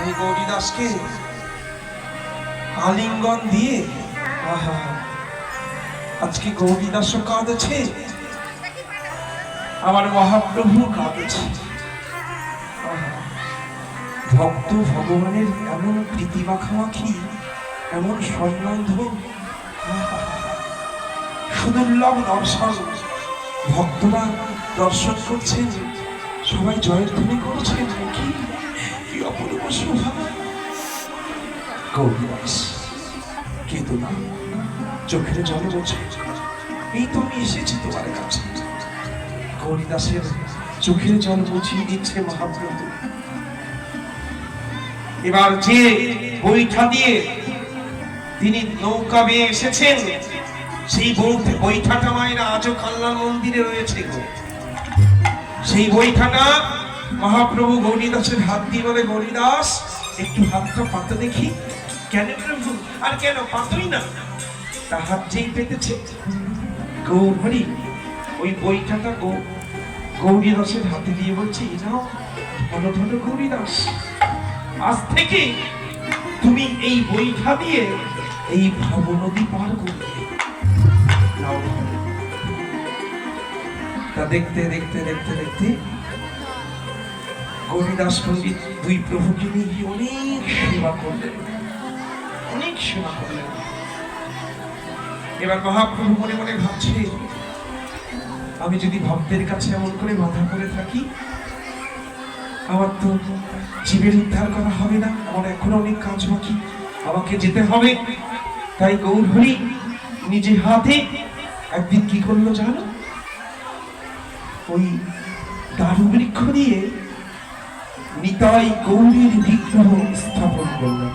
এই গৌরীদাসকে আলিঙ্গন দিয়ে আজকে গৌরীদাসও কাঁদছে, আমার মহাপ্রভু কাঁদছে। ভক্ত ভগবানের এমন প্রীতি মাখামাখি, এমন সম্বন্ধ, সুদুর্লভ দর্শন। ভক্তরা দর্শন করছেন, সবাই জয়ের ধ্বনি করছেন। কি অপূর্ব শোভা! গৌরীদাস কেঁদো না, চোখের জল মোছো। এই তো আমি এসেছি তোমার কাছে। গৌরীদাসের চোখের জল মুছিয়ে দিচ্ছে মহাপ্রভু। এবার যে বৈঠা দিয়ে তিনি নৌকা বেয়ে এসেছেন, সেই বৈঠাটা মায়ের আজও কাল্লার মন্দিরে রয়েছে। সেই বৈঠাটা মহাপ্রভু গৌরীদাসের হাত দিয়ে বলে, গৌরীদাস একটু হাতটা পাতে দেখি। কেন প্রভু? আর কেন পাতই না? তার হাত যেই পেতেছে, গৌরহরি ওই বৈঠাটা গৌরীদাসের হাতে দিয়ে বলছে, নাও ধন ধন গৌরীদাস, আজ থেকে তুমি এই বৈঠা দিয়ে এই ভব নদী পার করবে। তা দেখতে দেখতে দেখতে দেখতে গৌরীদাস পণ্ডিত দুই প্রভুকে নিয়ে অনেক সেবা করলেন, অনেক সেবা করলেন। এবার মহাপ্রভু মনে মনে ভাবছে, আমি যদি ভক্তের কাছে এমন করে বাধা করে থাকি, আমার তো জীবের উদ্ধার করা হবে না, আমার এখনো অনেক কাজ বাকি, আমাকে যেতে হবে। তাই গৌরহরি নিজে হাতে একদিন কি করলো জানো? ওই দারু বৃক্ষ দিয়ে নিতাই গৌরীর বিগ্রহ স্থাপন করলেন।